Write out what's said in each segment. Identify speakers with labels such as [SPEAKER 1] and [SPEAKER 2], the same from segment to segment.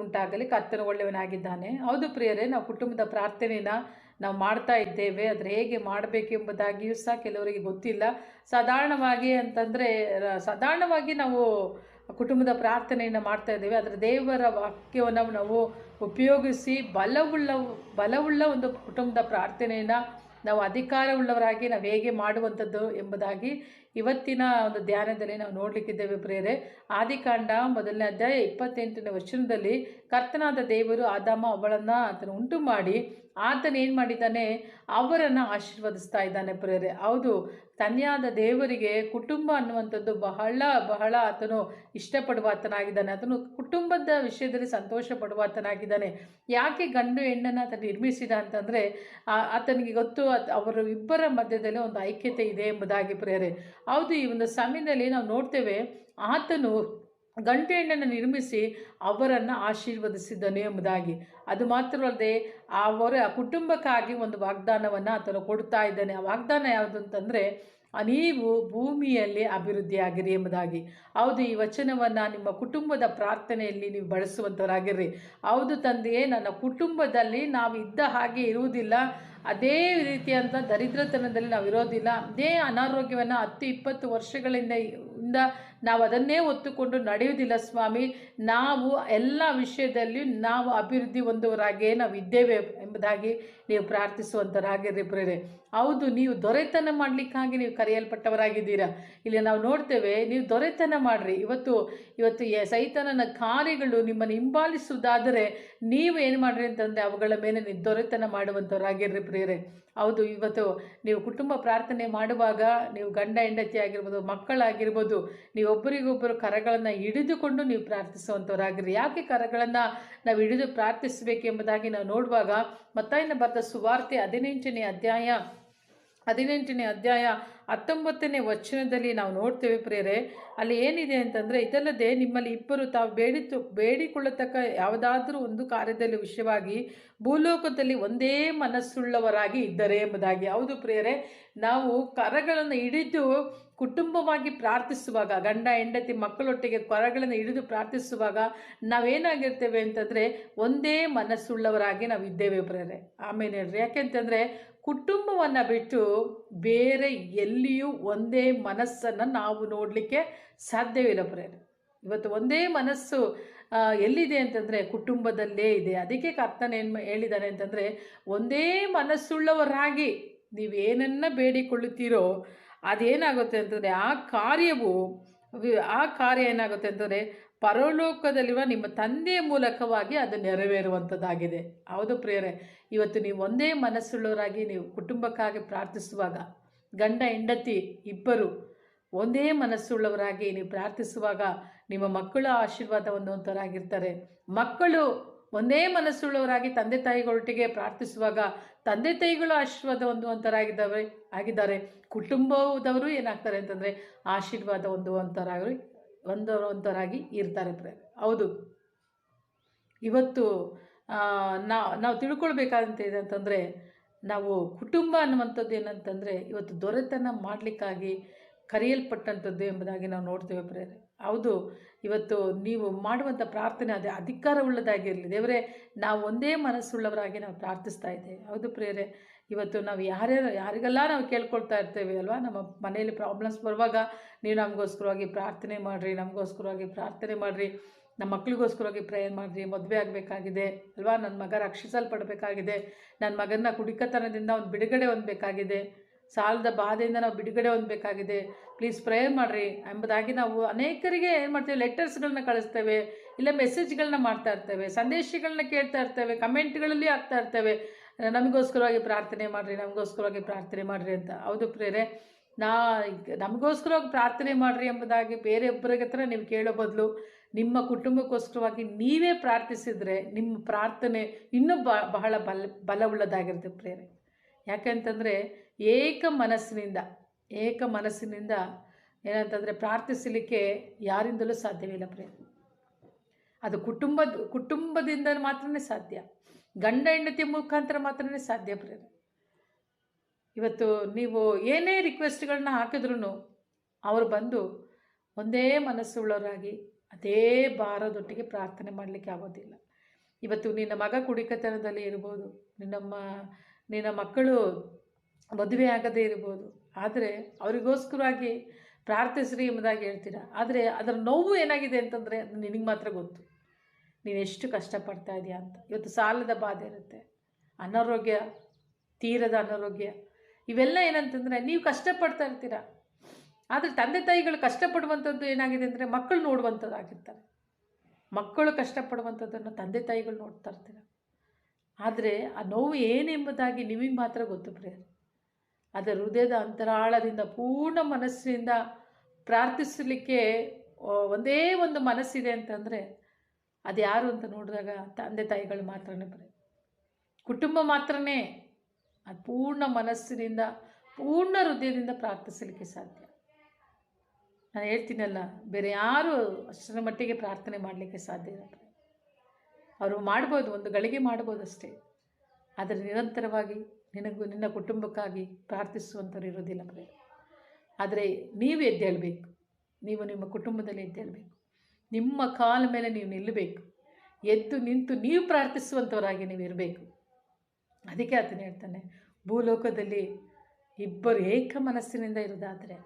[SPEAKER 1] ಉಂಟಾಗಲಿ, ಕರ್ತನು ಒಳ್ಳೆಯವನಾಗಿದ್ದಾನೆ. ಹೌದು ಪ್ರಿಯರೇ, ನಾವು ಕುಟುಂಬದ ಪ್ರಾರ್ಥನೆನ ನಾವು ಮಾಡ್ತಾ ಇದ್ದೇವೆ. ಆದರೆ ಹೇಗೆ ಮಾಡಬೇಕೆಂಬುದಾಗಿಯೂ ಸಹ ಕೆಲವರಿಗೆ ಗೊತ್ತಿಲ್ಲ. ಸಾಧಾರಣವಾಗಿ ನಾವು ಕುಟುಂಬದ ಪ್ರಾರ್ಥನೆಯನ್ನು ಮಾಡ್ತಾ ಇದ್ದೇವೆ. ಆದರೆ ದೇವರ ವಾಕ್ಯವನ್ನು ನಾವು ಉಪಯೋಗಿಸಿ ಬಲವುಳ್ಳ ಒಂದು ಕುಟುಂಬದ ಪ್ರಾರ್ಥನೆಯನ್ನು ನಾವು ಅಧಿಕಾರವುಳ್ಳವರಾಗಿ ನಾವು ಹೇಗೆ ಮಾಡುವಂಥದ್ದು ಎಂಬುದಾಗಿ ಇವತ್ತಿನ ಒಂದು ಧ್ಯಾನದಲ್ಲಿ ನಾವು ನೋಡಲಿಕ್ಕಿದ್ದೇವೆ ಪ್ರಿಯರೇ. ಆದಿಕಾಂಡ 1ನೇ ಅಧ್ಯಾಯ 28ನೇ ವಚನದಲ್ಲಿ ಕರ್ತನಾದ ದೇವರು ಆದಾಮ ಅವಳನ್ನು ಆತನು ಉಂಟು ಮಾಡಿ ಆತನು ಏನು ಮಾಡಿದ್ದಾನೆ, ಅವರನ್ನು ಆಶೀರ್ವದಿಸ್ತಾ ಇದ್ದಾನೆ ಪ್ರಿಯರೇ. ಹೌದು, ತಂದೆಯಾದ ದೇವರಿಗೆ ಕುಟುಂಬ ಅನ್ನುವಂಥದ್ದು ಬಹಳ ಆತನು ಇಷ್ಟಪಡುವ ಆತನಾಗಿದ್ದಾನೆ. ಆತನು ಕುಟುಂಬದ ವಿಷಯದಲ್ಲಿ ಸಂತೋಷ ಪಡುವ ಆತನಾಗಿದ್ದಾನೆ. ಯಾಕೆ ಗಂಡು ಹೆಣ್ಣನ್ನು ಆತನು ನಿರ್ಮಿಸಿದ ಅಂತಂದರೆ ಆತನಿಗೆ ಗೊತ್ತು ಅವರ ಇಬ್ಬರ ಮಧ್ಯದಲ್ಲಿ ಒಂದು ಐಕ್ಯತೆ ಇದೆ ಎಂಬುದಾಗಿ ಪ್ರಿಯರೇ. ಹೌದು, ಈ ಒಂದು ಸಮಯದಲ್ಲಿ ನಾವು ನೋಡ್ತೇವೆ, ಆತನು ಗಂಡು ಹೆಣ್ಣನ್ನು ನಿರ್ಮಿಸಿ ಅವರನ್ನು ಆಶೀರ್ವದಿಸಿದ್ದನು ಎಂಬುದಾಗಿ. ಅದು ಮಾತ್ರವಲ್ಲದೆ ಅವರ ಕುಟುಂಬಕ್ಕಾಗಿ ಒಂದು ವಾಗ್ದಾನವನ್ನು ಆತನು ಕೊಡ್ತಾ ಇದ್ದಾನೆ. ಆ ವಾಗ್ದಾನ ಯಾವುದು ಅಂತಂದರೆ, ನೀವು ಭೂಮಿಯಲ್ಲಿ ಅಭಿವೃದ್ಧಿಯಾಗಿರಿ ಎಂಬುದಾಗಿ. ಹೌದು, ಈ ವಚನವನ್ನು ನಿಮ್ಮ ಕುಟುಂಬದ ಪ್ರಾರ್ಥನೆಯಲ್ಲಿ ನೀವು ಬಳಸುವಂಥವರಾಗಿರ್ರಿ. ಹೌದು ತಂದೆಯೇ, ನನ್ನ ಕುಟುಂಬದಲ್ಲಿ ನಾವು ಇದ್ದ ಹಾಗೆ ಇರುವುದಿಲ್ಲ, ಅದೇ ರೀತಿಯಂಥ ದರಿದ್ರತನದಲ್ಲಿ ನಾವು ಇರೋದಿಲ್ಲ, ಅದೇ ಅನಾರೋಗ್ಯವನ್ನು 10-20 ವರ್ಷಗಳಿಂದ ನಾವು ಅದನ್ನೇ ಹೊತ್ತುಕೊಂಡು ನಡೆಯುವುದಿಲ್ಲ ಸ್ವಾಮಿ. ನಾವು ಎಲ್ಲ ವಿಷಯದಲ್ಲಿ ನಾವು ಅಭಿವೃದ್ಧಿ ಹೊಂದುವರಾಗೇ ನಾವು ಇದ್ದೇವೆ ಎಂಬುದಾಗಿ ನೀವು ಪ್ರಾರ್ಥಿಸುವಂಥವರಾಗಿರ್ರಿ ಪ್ರಿಯರೇ. ಹೌದು, ನೀವು ದೊರೆತನ ಮಾಡಲಿಕ್ಕಾಗಿ ನೀವು ಕರೆಯಲ್ಪಟ್ಟವರಾಗಿದ್ದೀರಾ. ಇಲ್ಲಿ ನಾವು ನೋಡ್ತೇವೆ, ನೀವು ದೊರೆತನ ಮಾಡಿರಿ. ಇವತ್ತು ಸೈತಾನನ ಕಾರ್ಯಗಳು ನಿಮ್ಮನ್ನು ಹಿಂಬಾಲಿಸುವುದಾದರೆ ನೀವು ಏನು ಮಾಡಿರಿ ಅಂತಂದರೆ ಅವುಗಳ ಮೇಲೆ ನೀವು ದೊರೆತನ ಮಾಡುವಂಥವರಾಗಿರ್ರಿ ಪ್ರಿಯರೇ. ಹೌದು, ಇವತ್ತು ನೀವು ಕುಟುಂಬ ಪ್ರಾರ್ಥನೆ ಮಾಡುವಾಗ ನೀವು ಗಂಡ ಹೆಂಡತಿ ಆಗಿರ್ಬೋದು, ಮಕ್ಕಳಾಗಿರ್ಬೋದು, ನೀವು ಒಬ್ಬರಿಗೊಬ್ಬರು ಕರಗಳನ್ನು ಹಿಡಿದುಕೊಂಡು ನೀವು ಪ್ರಾರ್ಥಿಸುವಂಥವರಾಗಿರ್ರಿ. ಯಾಕೆ ಕರಗಳನ್ನು ನಾವು ಹಿಡಿದು ಪ್ರಾರ್ಥಿಸಬೇಕೆಂಬುದಾಗಿ ನಾವು ನೋಡುವಾಗ ಮತ್ತಾಯನ ಬರೆದ ಸುವಾರ್ತೆ 18ನೇ ಅಧ್ಯಾಯ 19ನೇ ವಚನದಲ್ಲಿ ನಾವು ನೋಡ್ತೇವೆ ಪ್ರಿಯರೇ. ಅಲ್ಲಿ ಏನಿದೆ ಅಂತಂದರೆ, ಇದಲ್ಲದೆ ನಿಮ್ಮಲ್ಲಿ ಇಬ್ಬರು ತಾವು ಬೇಡಿಕೊಳ್ಳತಕ್ಕ ಯಾವುದಾದ್ರೂ ಒಂದು ಕಾರ್ಯದಲ್ಲಿ ವಿಷಯವಾಗಿ ಭೂಲೋಕದಲ್ಲಿ ಒಂದೇ ಮನಸ್ಸುಳ್ಳವರಾಗಿ ಇದ್ದರೆ ಎಂಬುದಾಗಿ. ಹೌದು ಪ್ರಿಯರೇ, ನಾವು ಕರಗಳನ್ನು ಹಿಡಿದು ಕುಟುಂಬವಾಗಿ ಪ್ರಾರ್ಥಿಸುವಾಗ, ಗಂಡ ಹೆಂಡತಿ ಮಕ್ಕಳೊಟ್ಟಿಗೆ ಕರಗಳನ್ನು ಹಿಡಿದು ಪ್ರಾರ್ಥಿಸುವಾಗ ನಾವೇನಾಗಿರ್ತೇವೆ ಅಂತಂದರೆ ಒಂದೇ ಮನಸ್ಸುಳ್ಳವರಾಗಿ ನಾವು ಇದ್ದೇವೆ ಪ್ರಿಯರೇ. ಆಮೇಲೆ ಹೇಳ್ರಿ, ಯಾಕೆಂತಂದರೆ ಕುಟುಂಬವನ್ನು ಬಿಟ್ಟು ಬೇರೆ ಎಲ್ಲಿಯೂ ಒಂದೇ ಮನಸ್ಸನ್ನು ನಾವು ನೋಡಲಿಕ್ಕೆ ಸಾಧ್ಯವಿಲ್ಲ ಪ್ರಿಯರೇ. ಇವತ್ತು ಒಂದೇ ಮನಸ್ಸು ಎಲ್ಲಿದೆ ಅಂತಂದರೆ ಕುಟುಂಬದಲ್ಲೇ ಇದೆ. ಅದಕ್ಕೆ ಕರ್ತನ ಏನು ಹೇಳಿದ್ದಾನೆ ಅಂತಂದರೆ, ಒಂದೇ ಮನಸ್ಸುಳ್ಳವರಾಗಿ ನೀವೇನನ್ನು ಬೇಡಿಕೊಳ್ಳುತ್ತೀರೋ ಅದೇನಾಗುತ್ತೆ ಅಂತಂದರೆ ಆ ಕಾರ್ಯ ಏನಾಗುತ್ತೆ ಅಂತಂದರೆ ಪರಲೋಕದಲ್ಲಿರುವ ನಿಮ್ಮ ತಂದೆಯ ಮೂಲಕವಾಗಿ ಅದು ನೆರವೇರುವಂಥದ್ದಾಗಿದೆ. ಹೌದು ಪ್ರಿಯರೇ, ಇವತ್ತು ನೀವು ಒಂದೇ ಮನಸ್ಸುಳ್ಳವರಾಗಿ ನೀವು ಕುಟುಂಬಕ್ಕಾಗಿ ಪ್ರಾರ್ಥಿಸುವಾಗ, ಗಂಡ ಹೆಂಡತಿ ಇಬ್ಬರು ಒಂದೇ ಮನಸ್ಸುಳ್ಳವರಾಗಿ ನೀವು ಪ್ರಾರ್ಥಿಸುವಾಗ ನಿಮ್ಮ ಮಕ್ಕಳು ಆಶೀರ್ವಾದ ಹೊಂದುವಂಥವರಾಗಿರ್ತಾರೆ. ಮಕ್ಕಳು ಒಂದೇ ಮನಸ್ಸುಳ್ಳವರಾಗಿ ತಂದೆ ತಾಯಿಗಳೊಟ್ಟಿಗೆ ಪ್ರಾರ್ಥಿಸುವಾಗ ತಂದೆ ತಾಯಿಗಳು ಆಶೀರ್ವಾದ ಆಗಿದ್ದಾರೆ. ಕುಟುಂಬದವರು ಏನಾಗ್ತಾರೆ ಅಂತಂದರೆ ಆಶೀರ್ವಾದ ಹೊಂದುವಂಥವರಾಗಿ ಇರ್ತಾರೆ ಪ್ರಿಯರೇ. ಹೌದು, ಇವತ್ತು ನಾವು ತಿಳ್ಕೊಳ್ಬೇಕಾದಂತ ಇದೆ ಅಂತಂದರೆ, ನಾವು ಕುಟುಂಬ ಅನ್ನುವಂಥದ್ದು ಏನಂತಂದರೆ ಇವತ್ತು ದೊರೆತನ ಮಾಡಲಿಕ್ಕಾಗಿ ಕರೆಯಲ್ಪಟ್ಟಂಥದ್ದು ಎಂಬುದಾಗಿ ನಾವು ನೋಡ್ತೇವೆ ಪ್ರಿಯರೇ. ಹೌದು, ಇವತ್ತು ನೀವು ಮಾಡುವಂಥ ಪ್ರಾರ್ಥನೆ ಅದೇ ಅಧಿಕಾರವುಳ್ಳದಾಗಿರಲಿ. ದೇವರೇ, ನಾವು ಒಂದೇ ಮನಸ್ಸುಳ್ಳವರಾಗಿ ನಾವು ಪ್ರಾರ್ಥಿಸ್ತಾ ಇದ್ದೇವೆ. ಹೌದು ಪ್ರಿಯರೇ, ಇವತ್ತು ನಾವು ಯಾರಿಗೆಲ್ಲ ನಾವು ಕೇಳ್ಕೊಳ್ತಾ ಇರ್ತೇವೆ ಅಲ್ವಾ, ನಮ್ಮ ಮನೆಯಲ್ಲಿ ಪ್ರಾಬ್ಲಮ್ಸ್ ಬರುವಾಗ ನೀವು ನಮಗೋಸ್ಕರವಾಗಿ ಪ್ರಾರ್ಥನೆ ಮಾಡಿರಿ, ನಮ್ಮ ಮಕ್ಕಳಿಗೋಸ್ಕರವಾಗಿ ಪ್ರೇಯರ್ ಮಾಡಿರಿ. ಮದುವೆ ಆಗಬೇಕಾಗಿದೆ ಅಲ್ವಾ, ನನ್ನ ಮಗ ರಕ್ಷಿಸಲ್ಪಡಬೇಕಾಗಿದೆ, ನನ್ನ ಮಗನ ಕುಡಿಕತನದಿಂದ ಒಂದು ಬಿಡುಗಡೆ ಹೊಂದಬೇಕಾಗಿದೆ, ಸಾಲದ ಬಾಧೆಯಿಂದ ನಾವು ಬಿಡುಗಡೆ ಹೊಂದಬೇಕಾಗಿದೆ, ಪ್ಲೀಸ್ ಪ್ರೇಯರ್ ಮಾಡಿರಿ ಎಂಬುದಾಗಿ ನಾವು ಅನೇಕರಿಗೆ ಏನು ಮಾಡ್ತೇವೆ, ಲೆಟರ್ಸ್ಗಳನ್ನ ಕಳಿಸ್ತೇವೆ, ಇಲ್ಲ ಮೆಸೇಜ್ಗಳನ್ನ ಮಾಡ್ತಾ ಇರ್ತೇವೆ, ಸಂದೇಶಗಳನ್ನ ಕೇಳ್ತಾ ಇರ್ತೇವೆ, ಕಮೆಂಟ್ಗಳಲ್ಲಿ ಹಾಕ್ತಾ ಇರ್ತೇವೆ, ನಮಗೋಸ್ಕರವಾಗಿ ಪ್ರಾರ್ಥನೆ ಮಾಡಿರಿ ಅಂತ. ಹೌದು ಪ್ರಿಯರೇ, ನಮಗೋಸ್ಕರವಾಗಿ ಪ್ರಾರ್ಥನೆ ಮಾಡಿರಿ ಎಂಬುದಾಗಿ ಬೇರೆಯೊಬ್ಬರಿಗೆ ಹತ್ರ ನೀವು ಕೇಳೋ ಬದಲು ನಿಮ್ಮ ಕುಟುಂಬಕ್ಕೋಸ್ಕರವಾಗಿ ನೀವೇ ಪ್ರಾರ್ಥಿಸಿದರೆ ನಿಮ್ಮ ಪ್ರಾರ್ಥನೆ ಇನ್ನೂ ಬಹಳ ಬಲವುಳ್ಳದಾಗಿರುತ್ತೆ ಪ್ರಿಯರೇ. ಯಾಕೆಂತಂದರೆ ಏಕ ಮನಸ್ಸಿನಿಂದ ಏನಂತಂದರೆ ಪ್ರಾರ್ಥಿಸಲಿಕ್ಕೆ ಯಾರಿಂದಲೂ ಸಾಧ್ಯವಿಲ್ಲ ಪ್ರಿಯ. ಅದು ಕುಟುಂಬದಿಂದ ಮಾತ್ರನೇ ಸಾಧ್ಯ, ಗಂಡ ಹೆಂಡತಿ ಮುಖಾಂತರ ಮಾತ್ರನೇ ಸಾಧ್ಯ ಪ್ರಿಯ. ಇವತ್ತು ನೀವು ಏನೇ ರಿಕ್ವೆಸ್ಟ್ಗಳನ್ನ ಹಾಕಿದ್ರೂ ಅವರು ಬಂದು ಒಂದೇ ಮನಸ್ಸುಳ್ಳವರಾಗಿ ಅದೇ ಭಾರದೊಟ್ಟಿಗೆ ಪ್ರಾರ್ಥನೆ ಮಾಡಲಿಕ್ಕೆ ಆಗೋದಿಲ್ಲ. ಇವತ್ತು ನಿನ್ನ ಮಗ ಕುಡಿಕತನದಲ್ಲಿ ಇರ್ಬೋದು, ನಿನ್ನ ಮಕ್ಕಳು ಮದುವೆ ಆಗದೇ ಇರ್ಬೋದು, ಆದರೆ ಅವರಿಗೋಸ್ಕರವಾಗಿ ಪ್ರಾರ್ಥಿಸ್ರಿ ಎಂಬುದಾಗಿ ಹೇಳ್ತೀರ. ಆದರೆ ಅದರ ನೋವು ಏನಾಗಿದೆ ಅಂತಂದರೆ ಅದು ನಿನಗೆ ಮಾತ್ರ ಗೊತ್ತು, ನೀನು ಎಷ್ಟು ಕಷ್ಟಪಡ್ತಾ ಇದೆಯಾ ಅಂತ. ಇವತ್ತು ಸಾಲದ ಬಾಧೆ ಇರುತ್ತೆ, ಅನಾರೋಗ್ಯ, ತೀರದ ಅನಾರೋಗ್ಯ, ಇವೆಲ್ಲ ಏನಂತಂದರೆ ನೀವು ಕಷ್ಟಪಡ್ತಾ ಇರ್ತೀರ. ಆದರೆ ತಂದೆ ತಾಯಿಗಳು ಕಷ್ಟಪಡುವಂಥದ್ದು ಏನಾಗಿದೆ ಅಂದರೆ ಮಕ್ಕಳು ನೋಡುವಂಥದ್ದಾಗಿರ್ತಾರೆ. ಮಕ್ಕಳು ಕಷ್ಟಪಡುವಂಥದ್ದನ್ನು ತಂದೆ ತಾಯಿಗಳು ನೋಡ್ತಾ ಇರ್ತೀರ. ಆದರೆ ಆ ನೋವು ಏನೆಂಬುದಾಗಿ ನಿಮಗೆ ಮಾತ್ರ ಗೊತ್ತು ಪ್ರಿಯರೇ. ಅದರ ಹೃದಯದ ಅಂತರಾಳದಿಂದ ಪೂರ್ಣ ಮನಸ್ಸಿನಿಂದ ಪ್ರಾರ್ಥಿಸಲಿಕ್ಕೆ ಒಂದೇ ಒಂದು ಮನಸ್ಸಿದೆ ಅಂತಂದರೆ ಅದು ಯಾರು ಅಂತ ನೋಡಿದಾಗ ತಂದೆ ತಾಯಿಗಳು ಮಾತ್ರನೇ ಬರೀ, ಕುಟುಂಬ ಮಾತ್ರನೇ ಅದು ಪೂರ್ಣ ಮನಸ್ಸಿನಿಂದ ಪೂರ್ಣ ಹೃದಯದಿಂದ ಪ್ರಾರ್ಥಿಸಲಿಕ್ಕೆ ಸಾಧ್ಯ. ನಾನು ಹೇಳ್ತೀನಲ್ಲ, ಬೇರೆ ಯಾರು ಅಷ್ಟರ ಮಟ್ಟಿಗೆ ಪ್ರಾರ್ಥನೆ ಮಾಡಲಿಕ್ಕೆ ಸಾಧ್ಯ ಇಲ್ಲ. ಅವರು ಮಾಡ್ಬೋದು, ಒಂದು ಗಳಿಗೆ ಮಾಡ್ಬೋದು ಅಷ್ಟೇ, ಆದರೆ ನಿರಂತರವಾಗಿ ನಿನ್ನ ಕುಟುಂಬಕ್ಕಾಗಿ ಪ್ರಾರ್ಥಿಸುವಂಥವ್ರು ಇರೋದಿಲ್ಲ ಬರೀ. ಆದರೆ ನೀವು ಎದ್ದೇಳಬೇಕು, ನೀವು ನಿಮ್ಮ ಕುಟುಂಬದಲ್ಲಿ ಎದ್ದೇಳಬೇಕು, ನಿಮ್ಮ ಕಾಲ ಮೇಲೆ ನೀವು ನಿಲ್ಲಬೇಕು, ಎದ್ದು ನಿಂತು ನೀವು ಪ್ರಾರ್ಥಿಸುವಂಥವರಾಗಿ ನೀವು ಇರಬೇಕು. ಅದಕ್ಕೆ ಆತನು ಹೇಳ್ತಾನೆ, ಭೂಲೋಕದಲ್ಲಿ ಇಬ್ಬರು ಏಕ ಮನಸ್ಸಿನಿಂದ ಇರೋದಾದರೆ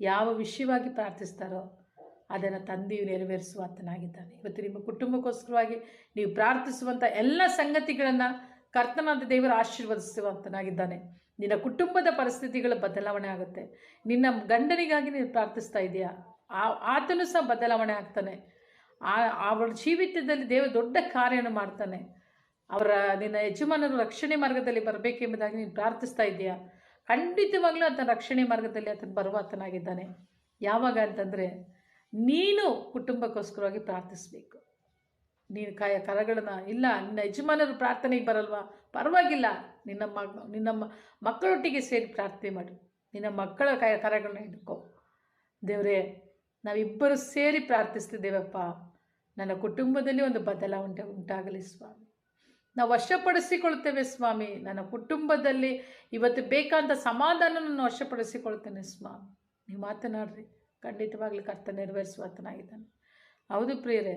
[SPEAKER 1] ಯಾವ ವಿಷಯವಾಗಿ ಪ್ರಾರ್ಥಿಸ್ತಾರೋ ಅದನ್ನು ತಂದೆಯು ನೆರವೇರಿಸುವ ಆತನಾಗಿದ್ದಾನೆ. ಇವತ್ತು ನಿಮ್ಮ ಕುಟುಂಬಕ್ಕೋಸ್ಕರವಾಗಿ ನೀವು ಪ್ರಾರ್ಥಿಸುವಂಥ ಎಲ್ಲ ಸಂಗತಿಗಳನ್ನು ಕರ್ತನಾದ ದೇವರು ಆಶೀರ್ವದಿಸುವಂತನಾಗಿದ್ದಾನೆ. ನಿನ್ನ ಕುಟುಂಬದ ಪರಿಸ್ಥಿತಿಗಳ ಬದಲಾವಣೆ ಆಗುತ್ತೆ. ನಿನ್ನ ಗಂಡನಿಗಾಗಿ ನೀನು ಪ್ರಾರ್ಥಿಸ್ತಾ ಇದೆಯಾ, ಆತನು ಸಹ ಬದಲಾವಣೆ ಆಗ್ತಾನೆ. ಅವರ ಜೀವಿತದಲ್ಲಿ ದೇವರು ದೊಡ್ಡ ಕಾರ್ಯವನ್ನು ಮಾಡ್ತಾನೆ. ನಿನ್ನ ಯಜಮಾನರು ರಕ್ಷಣೆ ಮಾರ್ಗದಲ್ಲಿ ಬರಬೇಕೆಂಬುದಾಗಿ ನೀನು ಪ್ರಾರ್ಥಿಸ್ತಾ ಇದೆಯಾ, ಖಂಡಿತವಾಗ್ಲೂ ಆತನ ರಕ್ಷಣೆ ಮಾರ್ಗದಲ್ಲಿ ಆತನು ಬರುವ ಆತನಾಗಿದ್ದಾನೆ. ಯಾವಾಗ ಅಂತಂದರೆ ನೀನು ಕುಟುಂಬಕ್ಕೋಸ್ಕರವಾಗಿ ಪ್ರಾರ್ಥಿಸಬೇಕು. ನೀನು ಕರಗಳನ್ನು ಇಲ್ಲ, ನಿನ್ನ ಯಜಮಾನರು ಪ್ರಾರ್ಥನೆಗೆ ಬರಲ್ವಾ, ಪರವಾಗಿಲ್ಲ, ನಿನ್ನ ಮಕ್ಕಳೊಟ್ಟಿಗೆ ಸೇರಿ ಪ್ರಾರ್ಥನೆ ಮಾಡು. ನಿನ್ನ ಮಕ್ಕಳ ಕರಗಳನ್ನ ಹಿಡ್ಕೊ. ದೇವರೇ, ನಾವಿಬ್ಬರು ಸೇರಿ ಪ್ರಾರ್ಥಿಸ್ತಿದ್ದೇವಪ್ಪ, ನನ್ನ ಕುಟುಂಬದಲ್ಲಿ ಒಂದು ಬದಲಾವಣೆ ಉಂಟಾಗಲಿ ಸ್ವಾಮಿ. ನಾವು ವಶಪಡಿಸಿಕೊಳ್ತೇವೆ ಸ್ವಾಮಿ. ನನ್ನ ಕುಟುಂಬದಲ್ಲಿ ಇವತ್ತು ಬೇಕಾದ ಸಮಾಧಾನವನ್ನು ವಶಪಡಿಸಿಕೊಳ್ತೇನೆ ಸ್ವಾಮಿ. ನೀವು ಮಾತನಾಡ್ರಿ, ಖಂಡಿತವಾಗ್ಲೂ ಕರ್ತ ನೆರವೇರಿಸುವಾತನಾಗಿದ್ದಾನೆ. ಹೌದು ಪ್ರಿಯರೇ,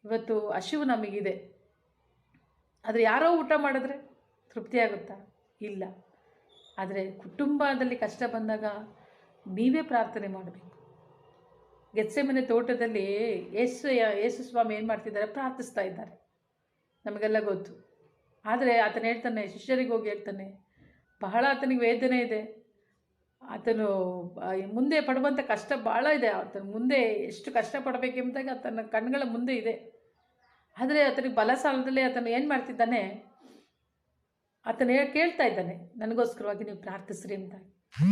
[SPEAKER 1] ಇವತ್ತು ಹಸಿವು ನಮಗಿದೆ, ಆದರೆ ಯಾರೋ ಊಟ ಮಾಡಿದ್ರೆ ತೃಪ್ತಿಯಾಗುತ್ತಾ? ಇಲ್ಲ. ಆದರೆ ಕುಟುಂಬದಲ್ಲಿ ಕಷ್ಟ ಬಂದಾಗ ನೀವೇ ಪ್ರಾರ್ಥನೆ ಮಾಡಬೇಕು. ಗೆತ್ಸೆಮನೆ ತೋಟದಲ್ಲಿ ಯೇಸು ಸ್ವಾಮಿ ಏನು ಮಾಡ್ತಿದ್ದಾರೆ, ಪ್ರಾರ್ಥಿಸ್ತಾ ಇದ್ದಾರೆ, ನಮಗೆಲ್ಲ ಗೊತ್ತು. ಆದರೆ ಆತನು ಹೇಳ್ತಾನೆ, ಶಿಷ್ಯರಿಗೆ ಹೋಗಿ ಹೇಳ್ತಾನೆ, ಬಹಳ ಆತನಿಗೆ ವೇದನೆ ಇದೆ, ಆತನು ಮುಂದೆ ಪಡುವಂಥ ಕಷ್ಟ ಭಾಳ ಇದೆ, ಆತನ ಮುಂದೆ ಎಷ್ಟು ಕಷ್ಟಪಡಬೇಕೆಂಬುದಾಗಿ ಆತನ ಕಣ್ಣುಗಳ ಮುಂದೆ ಇದೆ. ಆದರೆ ಆತನಿಗೆ ಬಲ ಸಾಲದಲ್ಲಿ ಆತನು ಏನು ಮಾಡ್ತಿದ್ದಾನೆ, ಆತನು ಕೇಳ್ತಾ ಇದ್ದಾನೆ, ನನಗೋಸ್ಕರವಾಗಿ ನೀವು ಪ್ರಾರ್ಥಿಸ್ರಿ ಅಂತ.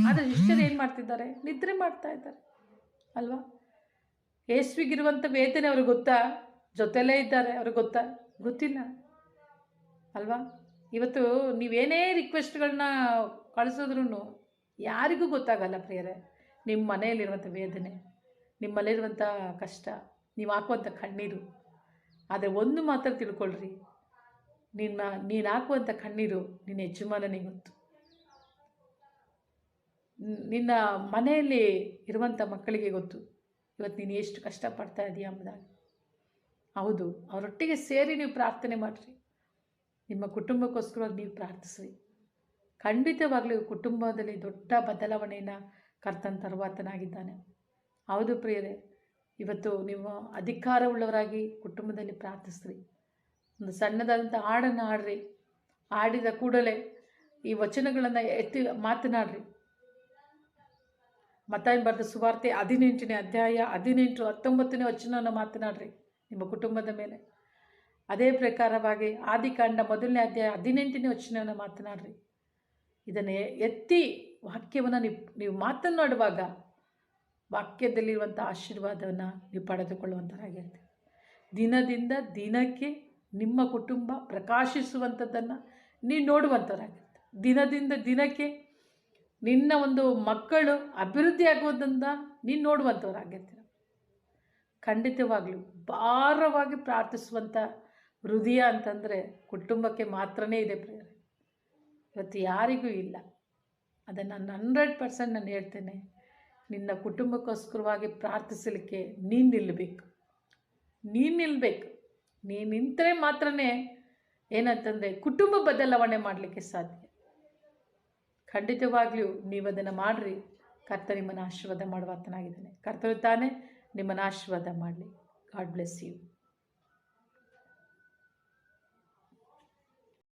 [SPEAKER 1] ಆದರೆ ಶಿಷ್ಯರು ಏನು ಮಾಡ್ತಿದ್ದಾರೆ, ನಿದ್ರೆ ಮಾಡ್ತಾ ಇದ್ದಾರೆ ಅಲ್ವಾ. ಯೇಸುವಿಗಿರುವಂಥ ವೇದನೆ ಅವ್ರಿಗೆ ಗೊತ್ತಾ? ಜೊತೆಲೇ ಇದ್ದಾರೆ, ಅವ್ರಿಗೆ ಗೊತ್ತಾ? ಗೊತ್ತಿಲ್ಲ ಅಲ್ವಾ. ಇವತ್ತು ನೀವೇನೇ ರಿಕ್ವೆಸ್ಟ್ಗಳನ್ನ ಕಳಿಸಿದ್ರೂ ಯಾರಿಗೂ ಗೊತ್ತಾಗಲ್ಲ ಪ್ರಿಯರೇ, ನಿಮ್ಮ ಮನೆಯಲ್ಲಿರುವಂಥ ವೇದನೆ, ನಿಮ್ಮಲ್ಲಿರುವಂಥ ಕಷ್ಟ, ನೀವು ಹಾಕುವಂಥ ಕಣ್ಣೀರು. ಆದರೆ ಒಂದು ಮಾತ್ರ ತಿಳ್ಕೊಳ್ರಿ, ನೀನು ಹಾಕುವಂಥ ಕಣ್ಣೀರು ನಿನ್ನ ಯಜಮಾನನಿಗೆ ಗೊತ್ತು. ನಿನ್ನ ಮನೆಯಲ್ಲಿ ಇರುವಂಥ ಮಕ್ಕಳಿಗೆ ಗೊತ್ತು ಇವತ್ತು ನೀನು ಎಷ್ಟು ಕಷ್ಟಪಡ್ತಾ ಇದೆಯಾ ಎಂಬುದಾಗಿ. ಹೌದು, ಅವರೊಟ್ಟಿಗೆ ಸೇರಿ ನೀವು ಪ್ರಾರ್ಥನೆ ಮಾಡಿರಿ, ನಿಮ್ಮ ಕುಟುಂಬಕ್ಕೋಸ್ಕರವಾಗಿ ನೀವು ಪ್ರಾರ್ಥಿಸ್ರಿ. ಖಂಡಿತವಾಗಲೂ ಕುಟುಂಬದಲ್ಲಿ ದೊಡ್ಡ ಬದಲಾವಣೆಯನ್ನು ಕರ್ತನ ತರುವಾತನಾಗಿದ್ದಾನೆ. ಹೌದು ಪ್ರಿಯರೇ, ಇವತ್ತು ನೀವು ಅಧಿಕಾರವುಳ್ಳವರಾಗಿ ಕುಟುಂಬದಲ್ಲಿ ಪ್ರಾರ್ಥಿಸ್ರಿ. ಒಂದು ಸಣ್ಣದಾದಂಥ ಹಾಡನ್ನು ಹಾಡ್ರಿ, ಹಾಡಿದ ಕೂಡಲೇ ಈ ವಚನಗಳನ್ನು ಎತ್ತಿ ಮಾತನಾಡ್ರಿ. ಮತ್ತಾಯನ ಬರೆದ ಸುವಾರ್ತೆ 18ನೇ ಅಧ್ಯಾಯ 18, 19ನೇ ವಚನವನ್ನು ಮಾತನಾಡ್ರಿ ನಿಮ್ಮ ಕುಟುಂಬದ ಮೇಲೆ. ಅದೇ ಪ್ರಕಾರವಾಗಿ ಆದಿಕಾಂಡ 1ನೇ ಅಧ್ಯಾಯ 18ನೇ ವಚನವನ್ನು ಮಾತನಾಡ್ರಿ. ಇದನ್ನು ಎತ್ತಿ ವಾಕ್ಯವನ್ನು ನೀವು ಮಾತನಾಡುವಾಗ ವಾಕ್ಯದಲ್ಲಿರುವಂಥ ಆಶೀರ್ವಾದವನ್ನು ನೀವು ಪಡೆದುಕೊಳ್ಳುವಂಥರಾಗಿರ್ತೀವಿ. ದಿನದಿಂದ ದಿನಕ್ಕೆ ನಿಮ್ಮ ಕುಟುಂಬ ಪ್ರಕಾಶಿಸುವಂಥದ್ದನ್ನು ನೀವು ನೋಡುವಂಥವರಾಗಿರ್ತೀವಿ. ದಿನದಿಂದ ದಿನಕ್ಕೆ ನಿನ್ನ ಒಂದು ಮಕ್ಕಳು ಅಭಿವೃದ್ಧಿ ಆಗುವುದನ್ನು ನೀನು ನೋಡುವಂಥವರಾಗಿರ್ತೀರ. ಖಂಡಿತವಾಗಲೂ ಭಾರವಾಗಿ ಪ್ರಾರ್ಥಿಸುವಂಥ ಹೃದಯ ಅಂತಂದರೆ ಕುಟುಂಬಕ್ಕೆ ಮಾತ್ರನೇ ಇದೆ ಪ್ರಿಯರೇ, ಇವತ್ತು ಯಾರಿಗೂ ಇಲ್ಲ. ಅದನ್ನು 100% ನಾನು ಹೇಳ್ತೇನೆ. ನಿನ್ನ ಕುಟುಂಬಕ್ಕೋಸ್ಕರವಾಗಿ ಪ್ರಾರ್ಥಿಸಲಿಕ್ಕೆ ನೀನು ನಿಲ್ಲಬೇಕು. ನೀನು ನಿಂತರೆ ಮಾತ್ರನೇ ಏನಂತಂದರೆ ಕುಟುಂಬ ಬದಲಾವಣೆ ಮಾಡಲಿಕ್ಕೆ ಸಾಧ್ಯ. ಖಂಡಿತವಾಗ್ಲೂ ನೀವು ಅದನ್ನು ಮಾಡಿರಿ. ಕರ್ತ ನಿಮ್ಮನ್ನು ಆಶೀರ್ವಾದ ಮಾಡುವಾತನಾಗಿದ್ದಾನೆ. ಕರ್ತನು ತಾನೇ ನಿಮ್ಮನ್ನು ಆಶೀರ್ವಾದ ಮಾಡಲಿ. God bless you.